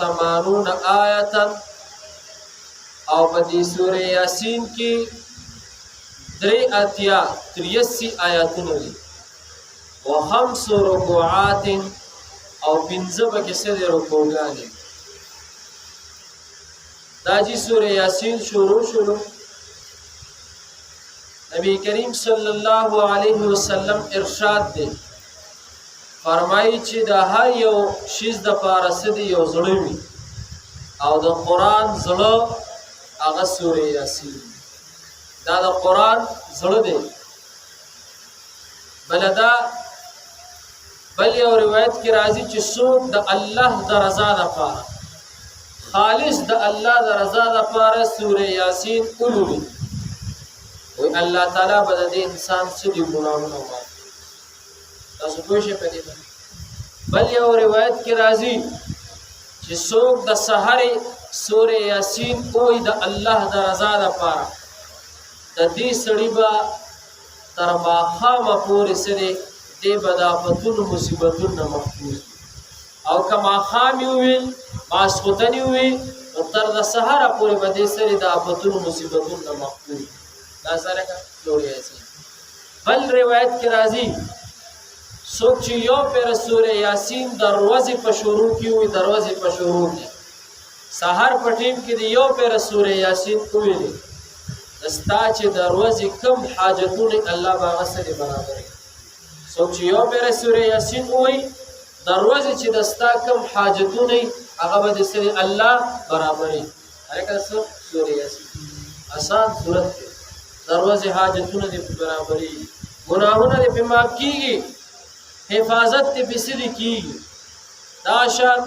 80 آیتا او په سوره یاسین کې 83 آیاتونه دي او 5 رکوعات او 15 کې سره رکوعګانې دا چې سوره یاسین شروع نبی کریم صلی الله علیه وسلم ارشاد دی فرمایي چې د هر یو شیز د پارسه دی یو زړه وي او د قران زړه هغه سوره یاسین دا د قران زړه دی بل یو روایت کې راځي چې څوک د الله د رضا لپاره خالص د الله د رضا لپاره سوره یاسین ولولي وي الله تعالی به د انسان سړي ګناهونه معاف تاسو پوه شئ په دې بل یو روایت کې راځي چې څوک د سحر سوره یاسین وي د الله د رضا لپاره د دې سړي به تر ماښامه پورې سره دې به د آفتونو مصیبتونو محفوظ او که ماښام یې وویل ماسخوتن یې وویل نو تر د سحره پورې به دې سړي د آفتونو مصیبتونو محفوظ دا سره سوره یاسین بل روایت کې راځي څوک چې یو پیر سوره یاسین دروازه په شروع کې وي دروازه په شروع کې سحر په ټیم کې دی یو پیر سوره یاسین ویلي دستا چې دروازه کم حاجتونه الله باغ سره برابرې څوک چې یو پیر سوره یاسین وي دروازه چې دستا کم حاجتونه هغه به سره الله برابرې هرکه سوره یاسین آسان صورت دروازه حاجتونه دې برابرې ګناهونه دې معاف کیږي حفاظت دې بسری کیږي دا شان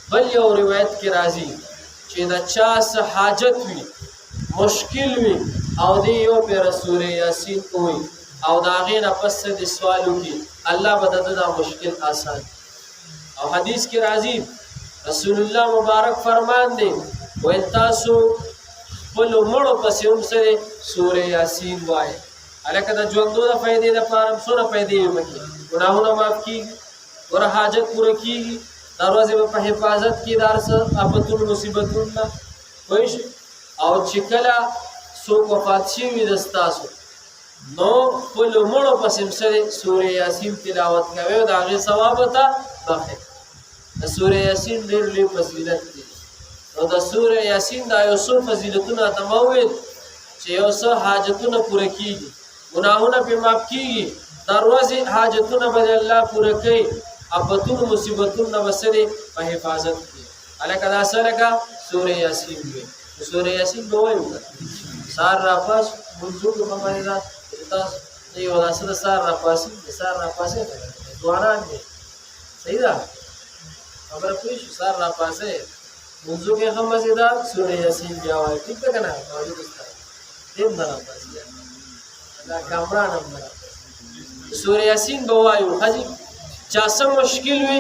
بل یو روایت کې راځي چې دا چا سه حاجت وي مشکل وي او دې یو پر سوره یاسین وي او دا غینه پس دې سوالو کې الله به دا مشکل آسان او حدیث کې راځي رسول الله مبارک فرمان دي وای تاسو ولو مړو پسې هم سره سوره یاسین وای الکه د ژوندو د فائدې لپاره سوره فائدې مکي ګناهونه معاف کیږي ور حاجت پوره کیږي دروازه په حفاظت کې دارس آفتونو مصیبتونو وایي او چې کله سو وفات شي وي دستاسو نو ولو مړو پسې هم سره سوره یاسین تلاوت کوي دا غي ثواب ته بخښي د سوره یاسین ډېر لوی فضیلت دی او د سوره یاسین د یو څو فضیلتونه تمویل چې یو څو حاجتونه پوره کیږي ګناهونه په معاف کیږي دروازه حاجتونه به الله پوره کوي آفتونو مصیبتونو بسره په حفاظت کوي الکه دا سره کا سوره یاسین دی سوره یاسین به وایو سار راپاس منځو په باندې تاسو یو داسره سار راپاسي دوانان دي صحیح ده خبره پوه شو سار راپاسه منځو کې هم مزیدار سوره یاسین بیا وایي ټیک ده کنه موجود است دیم نه راپاسي دا کامران هم سوره یاسین به وایو حاجی چا سم مشکل وي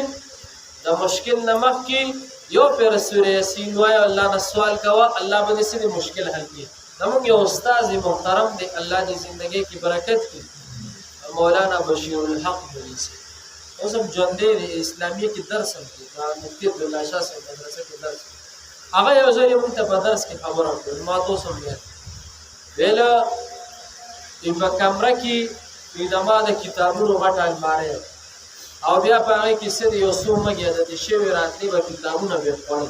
دا مشکل نه مخ کې یو پر سوره یاسین وایو الله نه سوال کوا الله به دې مشکل حل کړي زموږ یو استاد محترم دی الله دې ژوندۍ کې برکت کړي مولانا بشیر الحق مریض اوس هم ژوندۍ اسلامي کې درس کوي مفتی عبدالله شاه صاحب مدرسه کې درس هغه یو ځای مونږ ته په درس کې خبره وکړه ما تاسو هم ویل په کمره کې دما د کتابونو غټ الماری او بیا په هغه کې څه یو څو مګیا د شوی راتلی به کتابونه به پړل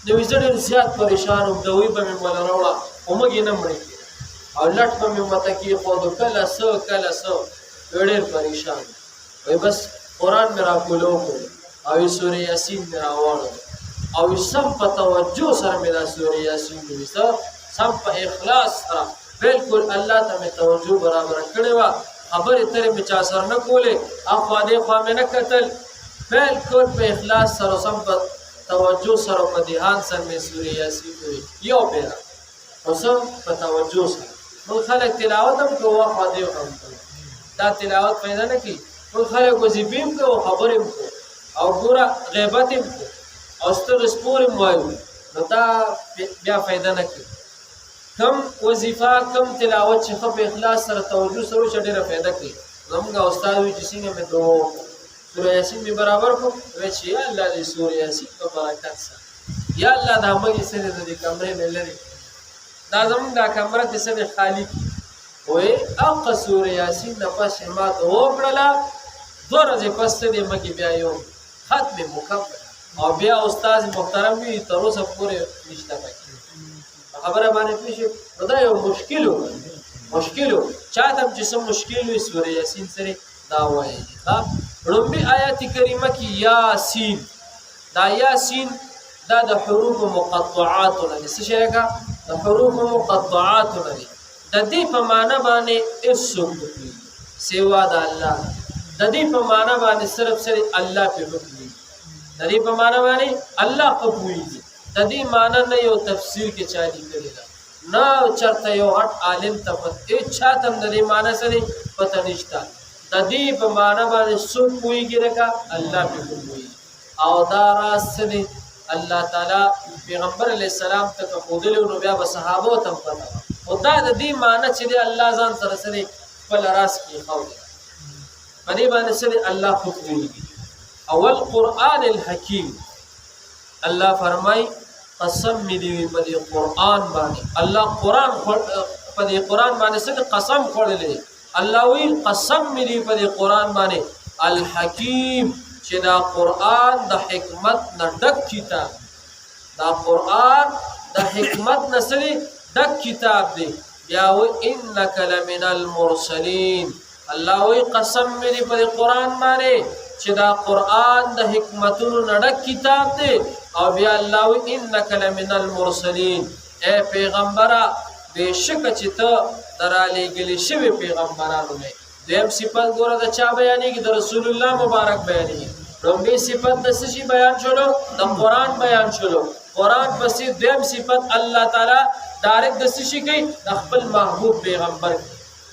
نو وزړ زیات پریشان او دوی به مې ولا راوړه او مګې نه مړې او لټ په مې مته کې خو د کله سو ډېر پریشان وای بس قران مې را کولو او سوره یاسین مې راوړل او سم په توجه سره مې دا سوره یاسین مې سم په اخلاص سره بالکل الله ته مې توجه برابر کړې و خبرې ترې مې چا سره نه کولې اخوا دې خوا مې نه کتل بالکل په اخلاص سره سم په توجه سره په ذهن سره مې سوره یاسین یو پیرا اوسم په توجه سره نو خلک تلاوت هم کوه خوا دې هم دا تلاوت پیدا نه کی نو خلک وظیفیم کوه خبرې او ګوره غیبت هم او ستر سپورم وایو نو دا بیا فائدہ نه کوي کم وظیفه کم تلاوت چې په اخلاص سره توجه سره ډیره فائدہ کوي زموږ استاد وی چې څنګه مې دوه سورہ یاسین می برابر کو وچ یا الله دې سورہ یاسین په برکت سره یا الله دا مګي سره دې کمرې نه لري دا زمون دا کمره دې سره خالی وې اق سورہ یاسین د پښه مات وکړه دوه ورځې پس دې مګي بیا یو ختم مکمل او بیا استاد محترم وی تر اوسه پورې نشته پکې خبره باندې پېښه دا یو مشکل چاته چې سم مشکل وي سورہ یاسین سره دا وایي ها ربي آیات کریمه کې یاسین دا یاسین دا د حروف مقطعات لري څه شي کا د حروف مقطعات لري د دې په معنا باندې اسم سوا د الله د دې په معنا باندې صرف الله په حکم دي د دې په معنا باندې الله په کوي د دې معنا نه یو تفسیر کې چالي کړی نه چرته یو هټ عالم ته پته چاته د دې معنا سره پته نشته د دې په معنا باندې څو کویږي لکه الله په کوي او دا راز سره الله تعالی پیغمبر علی السلام ته خودل نو بیا به صحابه ته پته او دا د دې معنا چې الله ځان سره سره خپل راز کې خو په دې باندې سره الله کوي اول قرآن الحکیم الله فرمای قسم می دی په دې قرآن باندې الله قرآن په دې قرآن باندې سره قسم خورلې الله وی قسم می دی په دې قرآن باندې الحکیم چې دا قرآن د حکمت نه ډک کتاب دا قرآن د حکمت نه سره ډک کتاب دی یا و انک لمن المرسلین الله وی قسم می دی په قرآن باندې چې دا قرآن د حکمتونو نه ډک کتاب دی او بیا الله وی انک لمن المرسلین اے پیغمبره بشک چې ته دراله ګلی شوی پیغمبرانو نه دیم صفات ګوره د چا بیانېږي د رسول الله مبارک بیانېږي رومبي صفات د سشي بیان شولو د قرآن بیان شولو قرآن پسې دیم صفات الله تعالی ډایرکټ د سشي کوي د خپل محبوب پیغمبر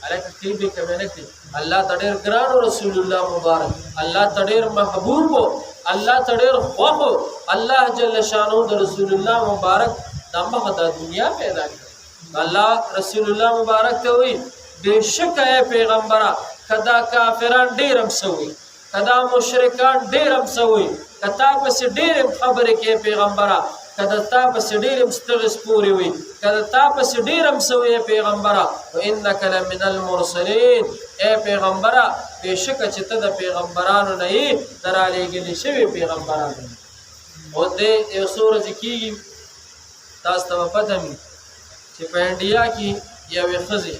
الکه کې به کمنه کوي الله تډیر ګران رسول الله مبارک الله تډیر محبوب الله تډیر خوخو الله جل شانو د رسول الله مبارک دغه د دنیا پیدا کړ الله رسول الله مبارک ته وی بشک اے پیغمبره کدا کافران ډیرم سوي کدا مشرکان ډیرم سوي کتا پس ډیرم خبره کې پیغمبره کدا تا پس ډیرم ستغس پوری وي کدا تا پس ډیرم سوي پیغمبره وانک لمن المرسلین اے پیغمبره بشک چې ته د پیغمبرانو نه یې درالېږي شوی پیغمبرانو او دې یو سورج کیږي تاسو ته پته مي چې په انډیا کې یو خزي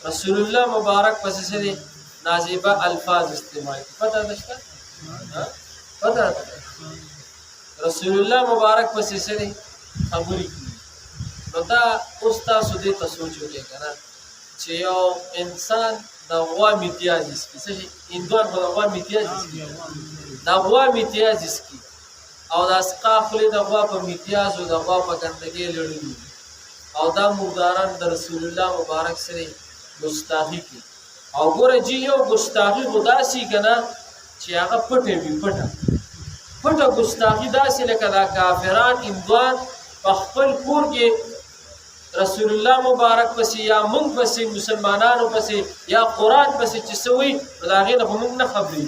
رسول الله مبارک پسې سره نازیبه الفاظ استعمال پته نشته پته رسول الله مبارک پسې سره خبرې کوي نو دا اوس تاسو دې ته سوچوږئ کنه چې یو انسان د غوا میتیاز اسکی اندوان په غوا میتیاز اسکی دا غوا میتیاز اسکی او دا سقافله د غوا په میتیاز او د غوا په ګندګي لړلي او دا مرداران د رسول الله مبارک سره ګستاخی کی او ګوره جی یو ګستاخی خدا سي کنه چې هغه پټه وي پټه ګستاخی داسې لکه دا کافران اندوان په خپل کور کې رسول الله مبارک پسې یا مونږ پسې مسلمانانو پسې یا قرآن پسې چې سوي راغې نه مونږ نه خبرې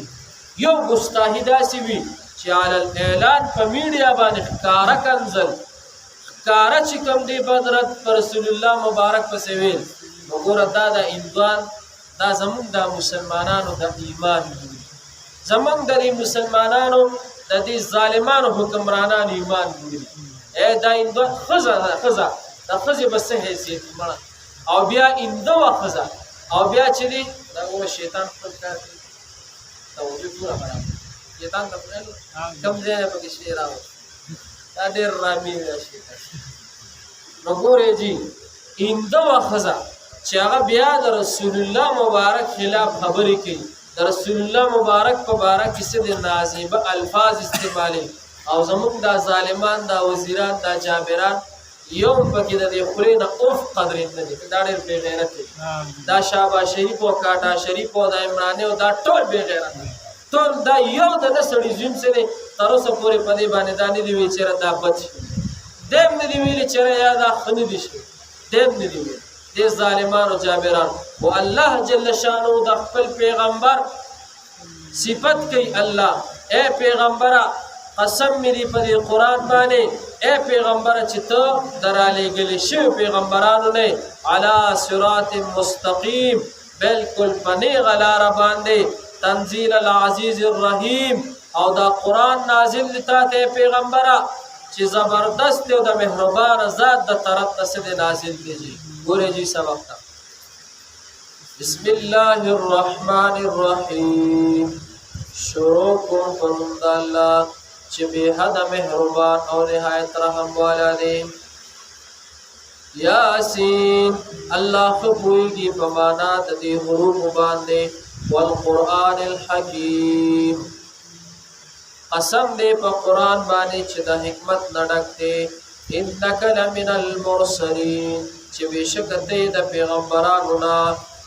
یو ګستاخی داسې وي چې علی الاعلان په میډیا باندې ښکارا کنزل ښکارا چې کوم دی بدرت پر رسول الله مبارک پسې ویل وګوره دا د اندوان دا زمونږ د مسلمانانو د ایمان دی زمونږ د مسلمانانو د دې ظالمانو حکمرانانو ایمان دی اے دا اندوان خزا دا خزي بس حیثیت مړه او بیا اندو خزا او بیا چې دی دا و شیطان خپل کار کوي دا وجود پورا برابر شیطان ته کم ځای په کې شی راو دا ډېر رامي شیطان نو ګورې جی اندو خزا چې هغه بیا د رسول الله مبارک خلاف خبرې کوي د رسول الله مبارک په باره کې څه د نازیبه الفاظ استعمالي او زموږ دا ظالمان دا وزیران دا جابران یو پکې د خوري نه اوف قدر نه دي دا ډېر بے غیرت دي دا شاباش شریف او کاټا شریف او د عمران او دا ټول بے غیرت ټول دا یو د نسړي زم سره تر اوسه پورې په دې باندې دانې دی وی چیرې دا بچ دیم نه دی ویل چیرې یا دا خنه دي شي دیم نه دی ویل دې ظالمان او جابران او الله جل شانو د خپل پیغمبر صفت کوي الله اے پیغمبره قسم مې په دې قران باندې اے پیغمبره چې ته درالې غلې شو پیغمبرانو نه علی صراط مستقیم بالکل پنی غلار باندې تنزيل العزيز الرحيم او دا قران نازل لتا ته پیغمبره چې زبردست او د مهربان ذات د طرف څخه نازل کیږي ګورې جی سبق تا بسم الله الرحمن الرحيم شروع کوم په نوم د الله چې به حد مهربان او نهایت رحم والا دی یاسین الله خپويږي په معنا د دې حروف باندې والقران الحکیم قسم دې په قران باندې چې د حکمت نډک دی انک لمن المرسلین چې بشک ته د پیغمبرانو نه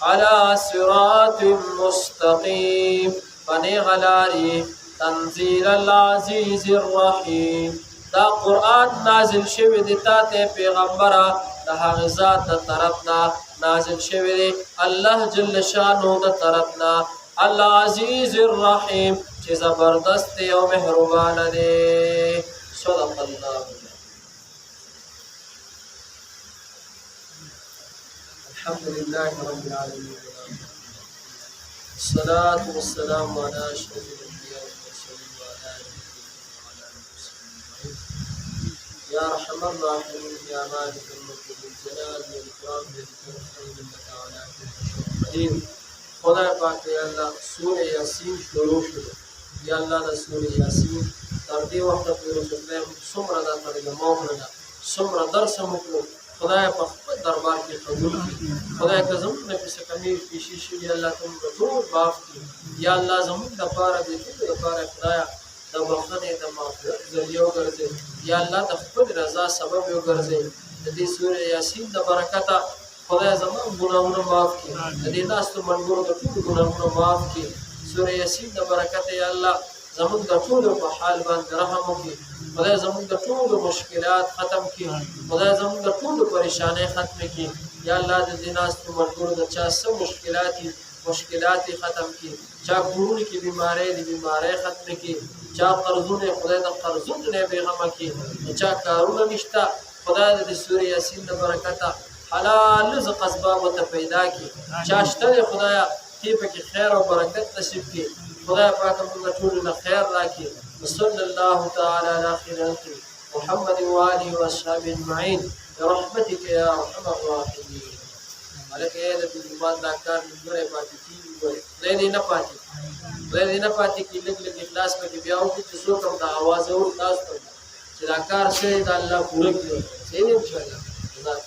على صراط مستقیم پنی غلاری تنزيل العزيز الرحيم دا قرآن نازل شوی دی تا ته پیغمبره د هغه ذات د طرفنا نازل شوی دی الله جل شانه د طرفنا العزيز الرحيم چې زبردست او مهربان دی صدق الله الحمد لله رب العالمين الصلاة والسلام على أشرف الأنبياء والمرسلين وعلى آله وصحبه يا أرحم الراحمين يا مالك الملك بالجلال والإكرام بالكرم إنك على كل شيء قدير خدای پاک یا الله سورہ یاسین شروع شوه یا الله د سورہ یاسین تر دې وخت پورې چې څومره دا ترجمه وکړه څومره درس مو خدای په دربار کې قبول کړي خدای که زموږ نه څه کمی پیشي شي الله ته ټول معاف کړي یا الله زموږ د پاره دې ټول لپاره خدای د بخښنې د معافیت ذریعہ وګرځي یا الله د خپل رضا سبب وګرځي د دې سورې یاسین د برکته خدای زموږ ګناهونه معاف کړي د دې ناستو منګورو د ټول ګناهونه معاف کړي سورې یاسین د برکته یا الله زموږ د ټول په حال باندې رحم وکړي خدای زموږ د ټول مشکلات ختم کړي خدای زموږ د ټول پریشانای ختم کړي یا الله د دې ناستو منګورو د چا څه مشکلات ختم کړي چا کورونه کې بیماری ختم کړي چا قرضونه خدای د قرضونو نه بیغمه کړي چا کارونه نشته خدای د سورې یاسین د برکته حلال رزق اسباب ته پیدا کړي چا شته خدای تی په کې خیر او برکت نصیب کړي خدای پاک موږ ټول له خیر راکړي صلی الله تعالی علی خیر محمد و آله و اصحابه اجمعین برحمتك يا ارحم الراحمين الکه د دې دا کار موږ پاتې کیږي دې نه پاتې کې لګ اخلاص کې بیا او چې څوک هم د आवाज او تاسو چې دا کار شي د الله پوره کړي ان شاء الله